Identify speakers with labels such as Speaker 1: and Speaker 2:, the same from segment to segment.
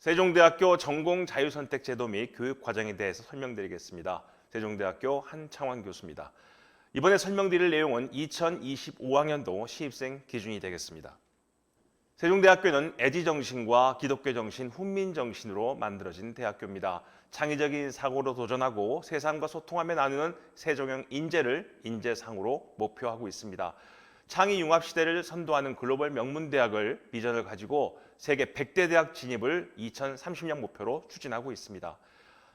Speaker 1: 세종대학교 전공 자유선택 제도 및 교육 과정에 대해서 설명드리겠습니다. 세종대학교 한창원 교수입니다. 이번에 설명드릴 내용은 2025학년도 시입생 기준이 되겠습니다. 세종대학교는 애지정신과 기독교 정신, 훈민 정신으로 만들어진 대학교입니다. 창의적인 사고로 도전하고 세상과 소통하며 나누는 세종형 인재를 인재상으로 목표하고 있습니다. 창의융합 시대를 선도하는 글로벌 명문대학을 비전을 가지고 세계 100대 대학 진입을 2030년 목표로 추진하고 있습니다.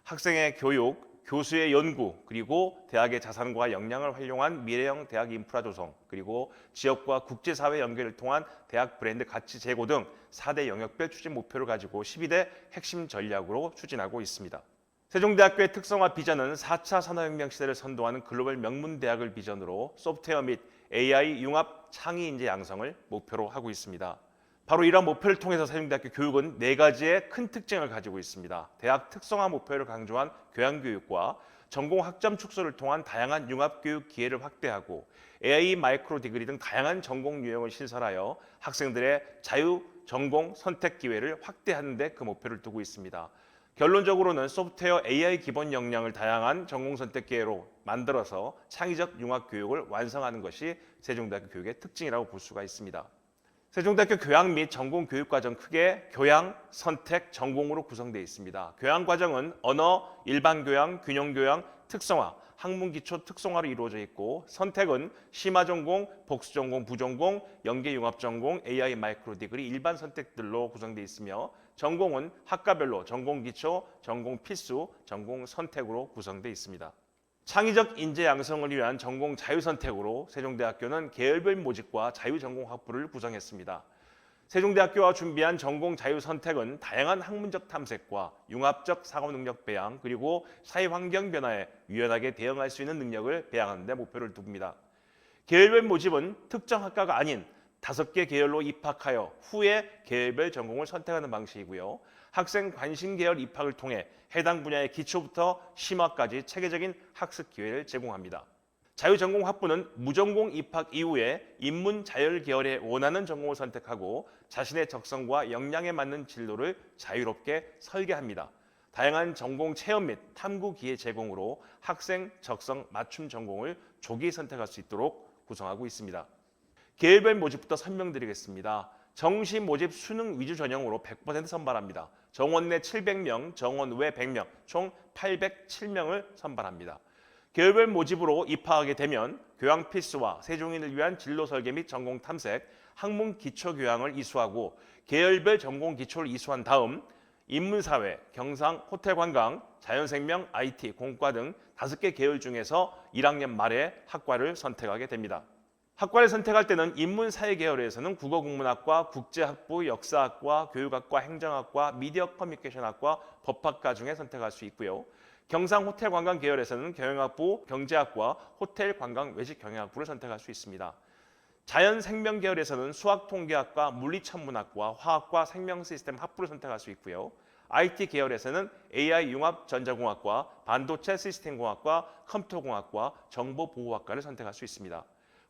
Speaker 1: 학생의 교육, 교수의 연구, 그리고 대학의 자산과 역량을 활용한 미래형 대학 인프라 조성, 그리고 지역과 국제사회 연결을 통한 대학 브랜드 가치 제고 등 4대 영역별 추진 목표를 가지고 12대 핵심 전략으로 추진하고 있습니다. 세종대학교의 특성화 비전은 4차 산업혁명 시대를 선도하는 글로벌 명문대학을 비전으로 소프트웨어 및 AI 융합 창의 인재 양성을 목표로 하고 있습니다. 바로 이러한 목표를 통해서 세종대학교 교육은 4가지의 큰 특징을 가지고 있습니다. 대학 특성화 목표를 강조한 교양교육과 전공 학점 축소를 통한 다양한 융합교육 기회를 확대하고 AI 마이크로 디그리 등 다양한 전공 유형을 신설하여 학생들의 자유 전공 선택 기회를 확대하는 데 그 목표를 두고 있습니다. 결론적으로는 소프트웨어 AI 기본 역량을 다양한 전공 선택 기회로 만들어서 창의적 융합 교육을 완성하는 것이 세종대학교 교육의 특징이라고 볼 수가 있습니다. 세종대학교 교양 및 전공 교육과정 크게 교양, 선택, 전공으로 구성되어 있습니다. 교양과정은 언어, 일반교양, 균형교양, 특성화, 학문기초 특성화로 이루어져 있고 선택은 심화전공, 복수전공, 부전공, 연계융합전공, AI 마이크로 디그리, 일반 선택들로 구성되어 있으며 전공은 학과별로 전공기초, 전공필수, 전공선택으로 구성되어 있습니다. 창의적 인재 양성을 위한 전공 자유선택으로 세종대학교는 계열별 모집과 자유전공 학부를 구성했습니다. 세종대학교와 준비한 전공 자유선택은 다양한 학문적 탐색과 융합적 사고능력 배양 그리고 사회환경 변화에 유연하게 대응할 수 있는 능력을 배양하는 데 목표를 둡니다. 계열별 모집은 특정 학과가 아닌 5개 계열로 입학하여 후에 계열별 전공을 선택하는 방식이고요. 학생 관심 계열 입학을 통해 해당 분야의 기초부터 심화까지 체계적인 학습 기회를 제공합니다. 자유전공 학부는 무전공 입학 이후에 인문 자율 계열에 원하는 전공을 선택하고 자신의 적성과 역량에 맞는 진로를 자유롭게 설계합니다. 다양한 전공 체험 및 탐구 기회 제공으로 학생 적성 맞춤 전공을 조기 선택할 수 있도록 구성하고 있습니다. 계열별 모집부터 설명드리겠습니다. 정시 모집 수능 위주 전형으로 100% 선발합니다. 정원 내 700명, 정원 외 100명, 총 807명을 선발합니다. 계열별 모집으로 입학하게 되면 교양 필수와 세종인을 위한 진로 설계 및 전공 탐색, 학문 기초 교양을 이수하고 계열별 전공 기초를 이수한 다음 인문사회, 경상, 호텔관광, 자연생명, IT, 공과 등 5개 계열 중에서 1학년 말에 학과를 선택하게 됩니다. 학과를 선택할 때는 인문사회 계열에서는 국어국문학과, 국제학부, 역사학과, 교육학과, 행정학과, 미디어 커뮤니케이션학과, 법학과 중에 선택할 수 있고요. 경상 호텔관광 계열에서는 경영학부, 경제학과, 호텔관광 외식경영학부를 선택할 수 있습니다. 자연생명 계열에서는 수학통계학과, 물리천문학과, 화학과, 생명시스템 학부를 선택할 수 있고요. IT 계열에서는 AI 융합전자공학과, 반도체 시스템공학과, 컴퓨터공학과, 정보보호학과를 선택할 수 있습니다.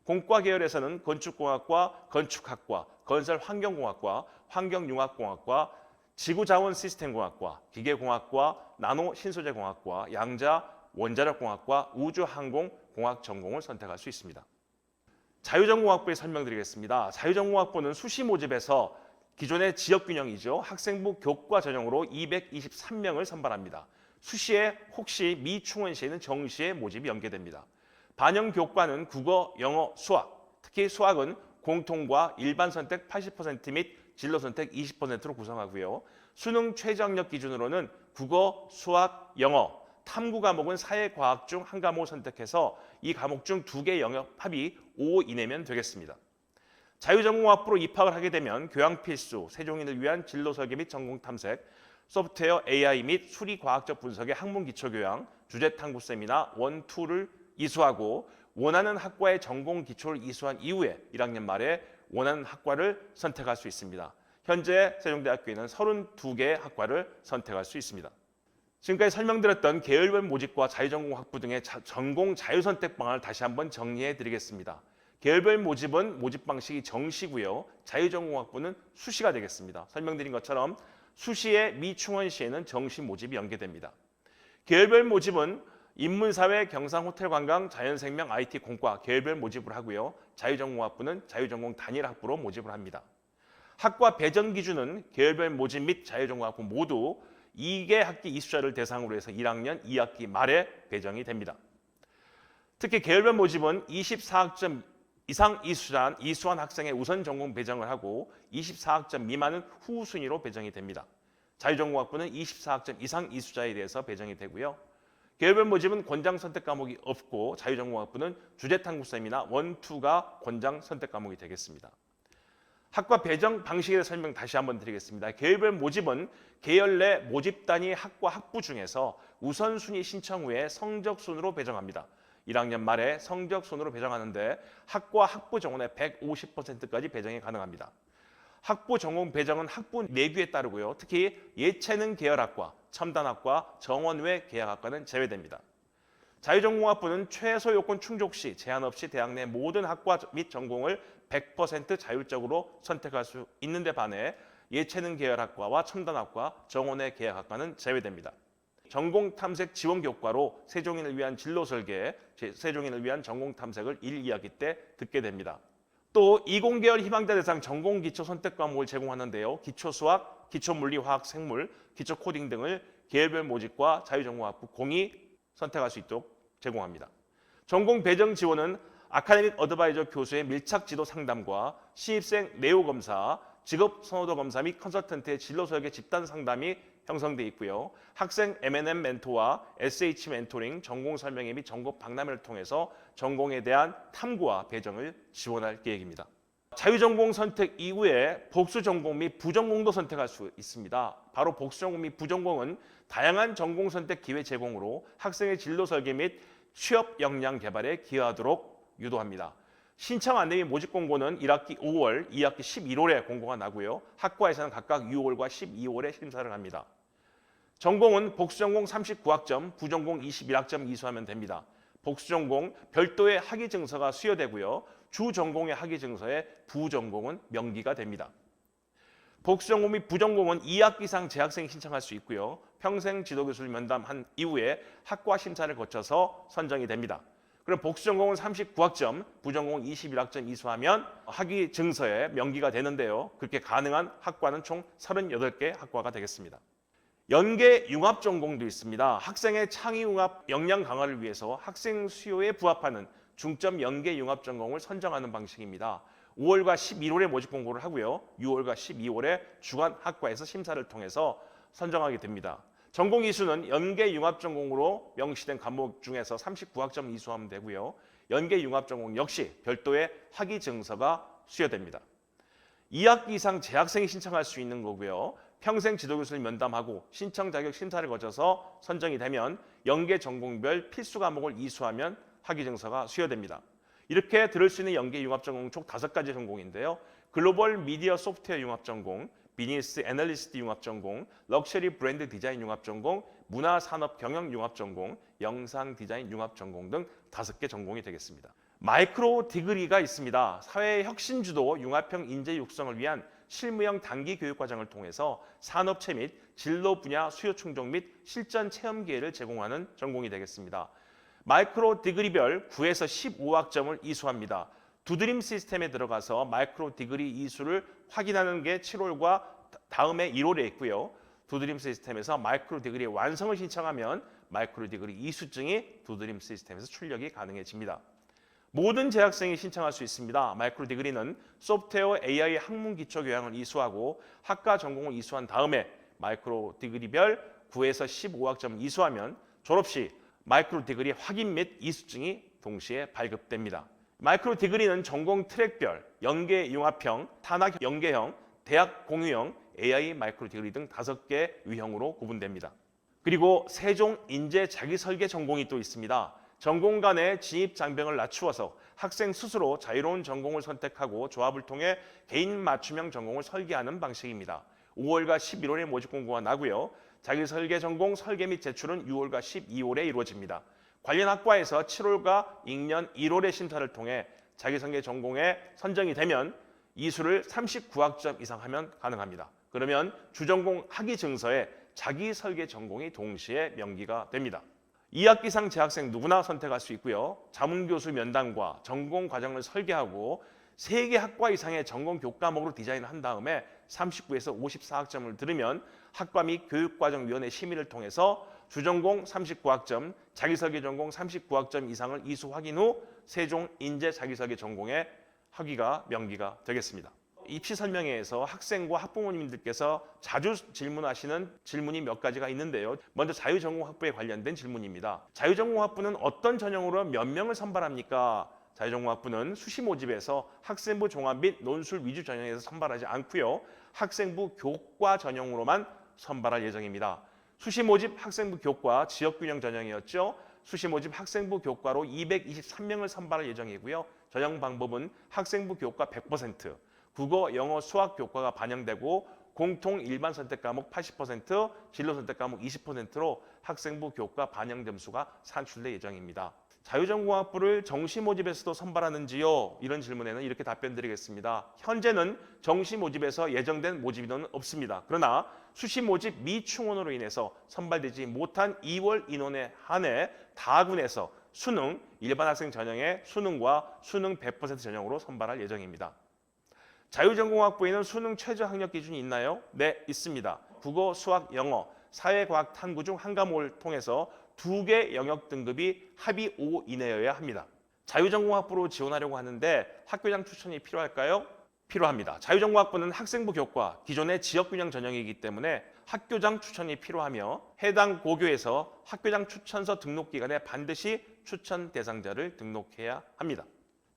Speaker 1: 공과 계열에서는 건축공학과, 건축학과, 건설환경공학과, 환경융합공학과, 지구자원시스템공학과, 기계공학과, 나노신소재공학과, 양자, 원자력공학과, 우주항공공학 전공을 선택할 수 있습니다. 자유전공학부에 설명드리겠습니다. 자유전공학부는 수시 모집에서 기존의 지역균형이죠. 학생부 교과 전형으로 223명을 선발합니다. 수시에 혹시 미충원 시에는 정시에 모집이 연계됩니다. 반영 교과는 국어, 영어, 수학, 특히 수학은 공통과 일반 선택 80% 및 진로 선택 20%로 구성하고요. 수능 최저학력 기준으로는 국어, 수학, 영어, 탐구 과목은 사회과학 중 한 과목을 선택해서 이 과목 중 2개 영역 합이 5 이내면 되겠습니다. 자유전공학부로 입학을 하게 되면 교양 필수, 세종인을 위한 진로 설계 및 전공 탐색, 소프트웨어 AI 및 수리과학적 분석의 학문 기초 교양, 주제 탐구 세미나 1, 2를 이수하고 원하는 학과의 전공 기초를 이수한 이후에 1학년 말에 원하는 학과를 선택할 수 있습니다. 현재 세종대학교에는 32개의 학과를 선택할 수 있습니다. 지금까지 설명드렸던 계열별 모집과 자유전공 학부 등의 전공 자유선택 방안을 다시 한번 정리해 드리겠습니다. 계열별 모집은 모집 방식이 정시고요. 자유전공 학부는 수시가 되겠습니다. 설명드린 것처럼 수시의 미충원시에는 정시 모집이 연계됩니다. 계열별 모집은 인문사회, 경상호텔관광, 자연생명, IT, 공과 계열별 모집을 하고요. 자유전공학부는 자유전공 단일 학부로 모집을 합니다. 학과 배정 기준은 계열별 모집 및 자유전공학부 모두 2개 학기 이수자를 대상으로 해서 1학년 2학기 말에 배정이 됩니다. 특히 계열별 모집은 24학점 이상 이수한 학생의 우선 전공 배정을 하고 24학점 미만은 후순위로 배정이 됩니다. 자유전공학부는 24학점 이상 이수자에 대해서 배정이 되고요. 계열별 모집은 권장 선택 과목이 없고 자유전공학부는 주제탐구쌤이나 1, 2가 권장 선택 과목이 되겠습니다. 학과 배정 방식에 대해 설명 다시 한번 드리겠습니다. 계열별 모집은 계열 내 모집 단위 학과 학부 중에서 우선순위 신청 후에 성적 순으로 배정합니다. 1학년 말에 성적 순으로 배정하는데 학과 학부 정원의 150%까지 배정이 가능합니다. 학부 전공 배정은 학부 내규에 따르고요. 특히 예체능 계열학과, 첨단학과, 정원 외 계약학과는 제외됩니다. 자유전공학부는 최소 요건 충족 시 제한 없이 대학 내 모든 학과 및 전공을 100% 자율적으로 선택할 수 있는데 반해 예체능 계열학과와 첨단학과, 정원 외 계약학과는 제외됩니다. 전공 탐색 지원 교과로 세종인을 위한 진로 설계, 세종인을 위한 전공 탐색을 1, 2학기 때 듣게 됩니다. 또 이공계열 희망자 대상 전공 기초 선택 과목을 제공하는데요. 기초 수학, 기초 물리, 화학, 생물, 기초 코딩 등을 계열별 모집과 자유전공학부 공이 선택할 수 있도록 제공합니다. 전공 배정 지원은 아카데믹 어드바이저 교수의 밀착 지도 상담과 신입생 내용 검사, 직업 선호도 검사 및 컨설턴트의 진로 설계 집단 상담이 형성돼 있고요. 학생 M&M 멘토와 SH 멘토링, 전공 설명회 및 전공 박람회를 통해서 전공에 대한 탐구와 배정을 지원할 계획입니다. 자유전공 선택 이후에 복수전공 및 부전공도 선택할 수 있습니다. 바로 복수전공 및 부전공은 다양한 전공 선택 기회 제공으로 학생의 진로 설계 및 취업 역량 개발에 기여하도록 유도합니다. 신청 안내 및 모집 공고는 1학기 5월, 2학기 11월에 공고가 나고요. 학과에서는 각각 6월과 12월에 심사를 합니다. 전공은 복수전공 39학점, 부전공 21학점 이수하면 됩니다. 복수전공 별도의 학위 증서가 수여되고요. 주전공의 학위 증서에 부전공은 명기가 됩니다. 복수전공 및 부전공은 2학기 이상 재학생이 신청할 수 있고요. 평생 지도교수를 면담한 이후에 학과 심사를 거쳐서 선정이 됩니다. 그럼 복수전공은 39학점, 부전공은 21학점 이수하면 학위 증서에 명기가 되는데요. 그렇게 가능한 학과는 총 38개 학과가 되겠습니다. 연계 융합 전공도 있습니다. 학생의 창의 융합 역량 강화를 위해서 학생 수요에 부합하는 중점 연계 융합 전공을 선정하는 방식입니다. 5월과 11월에 모집 공고를 하고요. 6월과 12월에 주간 학과에서 심사를 통해서 선정하게 됩니다. 전공 이수는 연계 융합 전공으로 명시된 과목 중에서 39학점 이수하면 되고요. 연계 융합 전공 역시 별도의 학위 증서가 수여됩니다. 2학기 이상 재학생이 신청할 수 있는 거고요. 평생 지도교수를 면담하고 신청 자격 심사를 거쳐서 선정이 되면 연계 전공별 필수 과목을 이수하면 학위 증서가 수여됩니다. 이렇게 들을 수 있는 연계 융합 전공 총 5가지 전공인데요. 글로벌 미디어 소프트웨어 융합 전공, 비즈니스 애널리스트 융합 전공, 럭셔리 브랜드 디자인 융합 전공, 문화 산업 경영 융합 전공, 영상 디자인 융합 전공 등 5개 전공이 되겠습니다. 마이크로 디그리가 있습니다. 사회 혁신 주도 융합형 인재 육성을 위한 실무형 단기 교육 과정을 통해서 산업체 및 진로 분야 수요 충족 및 실전 체험 기회를 제공하는 전공이 되겠습니다. 마이크로 디그리별 9에서 15학점을 이수합니다. 두드림 시스템에 들어가서 마이크로 디그리 이수를 확인하는 게 7월과 다음에 1월에 있고요. 두드림 시스템에서 마이크로 디그리 완성을 신청하면 마이크로 디그리 이수증이 두드림 시스템에서 출력이 가능해집니다. 모든 재학생이 신청할 수 있습니다. 마이크로 디그리는 소프트웨어 AI 학문 기초 교양을 이수하고 학과 전공을 이수한 다음에 마이크로 디그리별 9에서 15학점 이수하면 졸업 시 마이크로 디그리 확인 및 이수증이 동시에 발급됩니다. 마이크로 디그리는 전공 트랙별, 연계 융합형, 탄학 연계형, 대학 공유형, AI 마이크로 디그리 등 5개 유형으로 구분됩니다. 그리고 세종 인재 자기설계 전공이 또 있습니다. 전공 간의 진입 장벽을 낮추어서 학생 스스로 자유로운 전공을 선택하고 조합을 통해 개인 맞춤형 전공을 설계하는 방식입니다. 5월과 11월에 모집 공고가 나고요. 자기설계 전공 설계 및 제출은 6월과 12월에 이루어집니다. 관련 학과에서 7월과 2년 1월에 심사를 통해 자기설계 전공에 선정이 되면 이수를 39학점 이상 하면 가능합니다. 그러면 주전공 학위 증서에 자기 설계 전공이 동시에 명기가 됩니다. 2학기 이상 재학생 누구나 선택할 수 있고요. 자문교수 면담과 전공 과정을 설계하고 3개 학과 이상의 전공 교과목으로 디자인을 한 다음에 39에서 54학점을 들으면 학과 및 교육과정위원회 심의를 통해서 주전공 39학점, 자기설계 전공 39학점 이상을 이수 확인 후 세종 인재 자기설계 전공의 학위가 명기가 되겠습니다. 입시 설명회에서 학생과 학부모님들께서 자주 질문하시는 질문이 몇 가지가 있는데요. 먼저 자유전공학부에 관련된 질문입니다. 자유전공학부는 어떤 전형으로 몇 명을 선발합니까? 자유전공학부는 수시 모집에서 학생부 종합 및 논술 위주 전형에서 선발하지 않고요. 학생부 교과 전형으로만 선발할 예정입니다. 수시 모집 학생부 교과 지역균형 전형이었죠. 수시 모집 학생부 교과로 223명을 선발할 예정이고요. 전형 방법은 학생부 교과 100%, 국어, 영어, 수학 교과가 반영되고 공통 일반 선택 과목 80%, 진로 선택 과목 20%로 학생부 교과 반영 점수가 산출될 예정입니다. 자유전공학부를 정시 모집에서도 선발하는지요? 이런 질문에는 이렇게 답변 드리겠습니다. 현재는 정시 모집에서 예정된 모집 인원은 없습니다. 그러나 수시 모집 미충원으로 인해서 선발되지 못한 2월 인원에 한해 다군에서 수능, 일반 학생 전형의 수능과 수능 100% 전형으로 선발할 예정입니다. 자유전공학부에는 수능 최저 학력 기준이 있나요? 네, 있습니다. 국어, 수학, 영어, 사회과학, 탐구 중 한 과목을 통해서 2개 영역 등급이 합의 5 이내여야 합니다. 자유전공학부로 지원하려고 하는데 학교장 추천이 필요할까요? 필요합니다. 자유전공학부는 학생부 교과, 기존의 지역균형 전형이기 때문에 학교장 추천이 필요하며 해당 고교에서 학교장 추천서 등록 기간에 반드시 추천 대상자를 등록해야 합니다.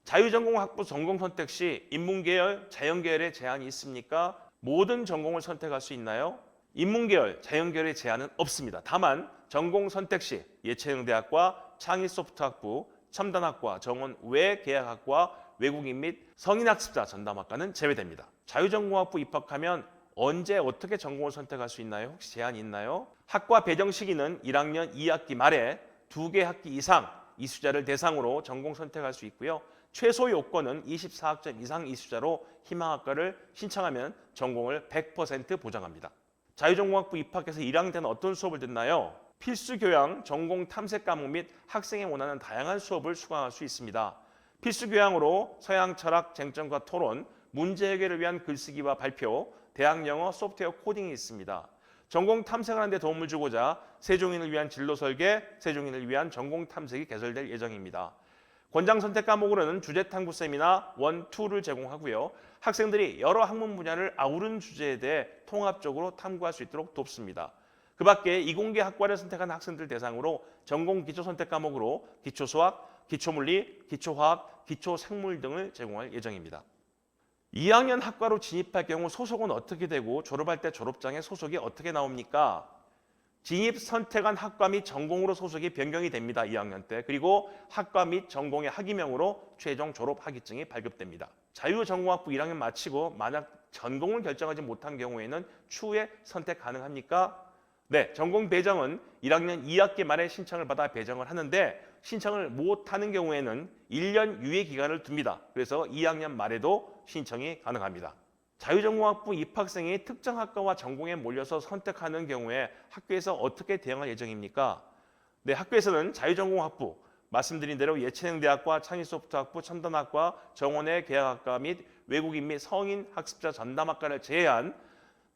Speaker 1: 자유전공학부 전공 선택 시 인문계열, 자연계열에 제한이 있습니까? 모든 전공을 선택할 수 있나요? 인문계열, 자연계열에 제한은 없습니다. 다만 전공 선택 시 예체능대학과 창의소프트학부, 첨단학과, 정원 외계약학과, 외국인 및 성인학습자 전담학과는 제외됩니다. 자유전공학부 입학하면 언제 어떻게 전공을 선택할 수 있나요? 혹시 제한이 있나요? 학과 배정 시기는 1학년 2학기 말에 2개 학기 이상 이수자를 대상으로 전공 선택할 수 있고요. 최소 요건은 24학점 이상 이수자로 희망학과를 신청하면 전공을 100% 보장합니다. 자유전공학부 입학해서 1학년 때는 어떤 수업을 듣나요? 필수교양, 전공 탐색 과목 및 학생이 원하는 다양한 수업을 수강할 수 있습니다. 필수교양으로 서양 철학, 쟁점과 토론, 문제 해결을 위한 글쓰기와 발표, 대학 영어, 소프트웨어 코딩이 있습니다. 전공 탐색을 하는 데 도움을 주고자 세종인을 위한 진로 설계, 세종인을 위한 전공 탐색이 개설될 예정입니다. 권장 선택 과목으로는 주제 탐구 세미나 1, 2를 제공하고요. 학생들이 여러 학문 분야를 아우르는 주제에 대해 통합적으로 탐구할 수 있도록 돕습니다. 그 밖에 이공계 학과를 선택한 학생들 대상으로 전공 기초 선택 과목으로 기초수학, 기초물리, 기초화학, 기초생물 등을 제공할 예정입니다. 2학년 학과로 진입할 경우 소속은 어떻게 되고 졸업할 때 졸업장에 소속이 어떻게 나옵니까? 진입 선택한 학과 및 전공으로 소속이 변경이 됩니다. 2학년 때. 그리고 학과 및 전공의 학위명으로 최종 졸업 학위증이 발급됩니다. 자유전공학부 1학년 마치고 만약 전공을 결정하지 못한 경우에는 추후에 선택 가능합니까? 네, 전공 배정은 1학년 2학기 말에 신청을 받아 배정을 하는데 신청을 못하는 경우에는 1년 유예 기간을 둡니다. 그래서 2학년 말에도 신청이 가능합니다. 자유전공학부 입학생이 특정 학과와 전공에 몰려서 선택하는 경우에 학교에서 어떻게 대응할 예정입니까? 네, 학교에서는 자유전공학부, 말씀드린 대로 예체능대학과, 창의소프트학부, 첨단학과, 정원의 계약학과 및 외국인 및 성인 학습자 전담학과를 제외한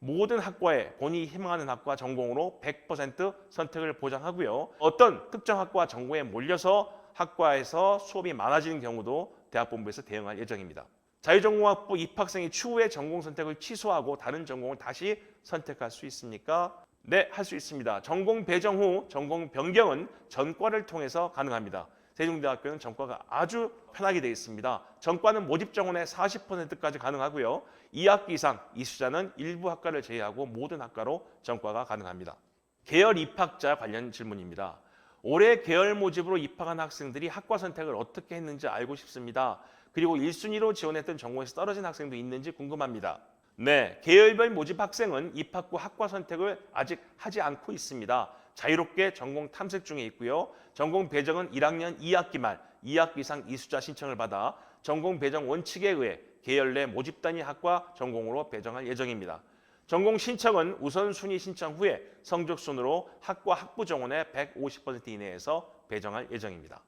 Speaker 1: 모든 학과에 본인이 희망하는 학과 전공으로 100% 선택을 보장하고요. 어떤 특정 학과 전공에 몰려서 학과에서 수업이 많아지는 경우도 대학본부에서 대응할 예정입니다. 자유전공학부 입학생이 추후에 전공 선택을 취소하고 다른 전공을 다시 선택할 수 있습니까? 네, 할 수 있습니다. 전공 배정 후 전공 변경은 전과를 통해서 가능합니다. 세종대학교는 전과가 아주 편하게 되어 있습니다. 전과는 모집 정원의 40%까지 가능하고요. 2학기 이상 이수자는 일부 학과를 제외하고 모든 학과로 전과가 가능합니다. 계열 입학자 관련 질문입니다. 올해 계열 모집으로 입학한 학생들이 학과 선택을 어떻게 했는지 알고 싶습니다. 그리고 1순위로 지원했던 전공에서 떨어진 학생도 있는지 궁금합니다. 네, 계열별 모집 학생은 입학 후 학과 선택을 아직 하지 않고 있습니다. 자유롭게 전공 탐색 중에 있고요. 전공 배정은 1학년 2학기 말 2학기 이상 이수자 신청을 받아 전공 배정 원칙에 의해 계열 내 모집 단위 학과 전공으로 배정할 예정입니다. 전공 신청은 우선순위 신청 후에 성적 순으로 학과 학부 정원의 150% 이내에서 배정할 예정입니다.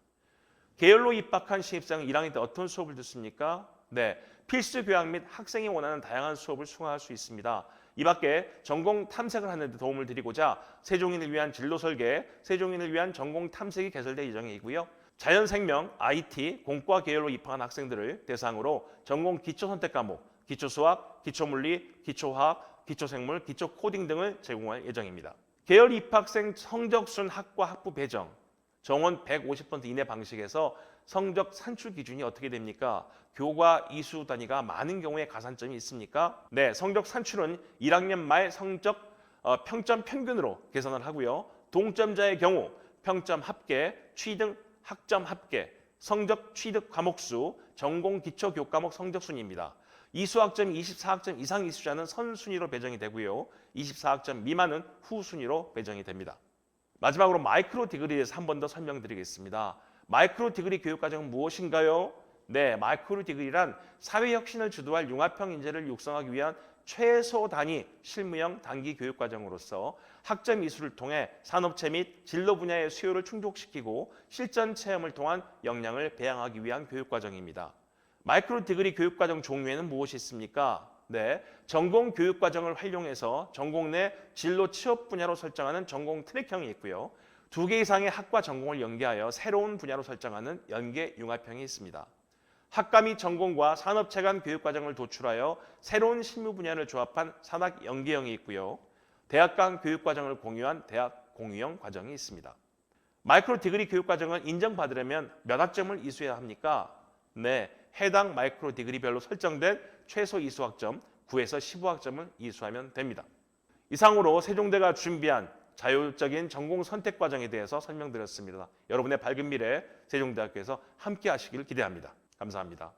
Speaker 1: 계열로 입학한 신입생은 1학년 때 어떤 수업을 듣습니까? 네, 필수 교양 및 학생이 원하는 다양한 수업을 수강할 수 있습니다. 이 밖에 전공 탐색을 하는 데 도움을 드리고자 세종인을 위한 진로 설계, 세종인을 위한 전공 탐색이 개설될 예정이고요. 자연생명, IT, 공과 계열로 입학한 학생들을 대상으로 전공 기초 선택 과목, 기초수학, 기초물리, 기초화학, 기초생물, 기초코딩 등을 제공할 예정입니다. 계열 입학생 성적순 학과 학부 배정, 정원 150% 이내 방식에서 성적 산출 기준이 어떻게 됩니까? 교과 이수 단위가 많은 경우에 가산점이 있습니까? 네, 성적 산출은 1학년 말 성적 평점 평균으로 계산을 하고요. 동점자의 경우 평점 합계, 취등 학점 합계, 성적 취득 과목수, 전공 기초 교과목 성적순입니다. 이수학점 24학점 이상 이수자는 선순위로 배정이 되고요. 24학점 미만은 후순위로 배정이 됩니다. 마지막으로 마이크로 디그리에 대해서 한 번 더 설명드리겠습니다. 마이크로 디그리 교육과정은 무엇인가요? 네, 마이크로 디그리란 사회혁신을 주도할 융합형 인재를 육성하기 위한 최소 단위 실무형 단기 교육과정으로서 학점 이수를 통해 산업체 및 진로 분야의 수요를 충족시키고 실전 체험을 통한 역량을 배양하기 위한 교육과정입니다. 마이크로 디그리 교육과정 종류에는 무엇이 있습니까? 네, 전공 교육과정을 활용해서 전공 내 진로 취업 분야로 설정하는 전공 트랙형이 있고요. 2개 이상의 학과 전공을 연계하여 새로운 분야로 설정하는 연계 융합형이 있습니다. 학과 및 전공과 산업체 간 교육과정을 도출하여 새로운 실무 분야를 조합한 산학 연계형이 있고요. 대학 간 교육과정을 공유한 대학 공유형 과정이 있습니다. 마이크로 디그리 교육과정을 인정받으려면 몇 학점을 이수해야 합니까? 네, 해당 마이크로 디그리별로 설정된 최소 이수학점 9에서 15학점을 이수하면 됩니다. 이상으로 세종대가 준비한 자율적인 전공 선택 과정에 대해서 설명드렸습니다. 여러분의 밝은 미래 세종대학교에서 함께 하시길 기대합니다. 감사합니다.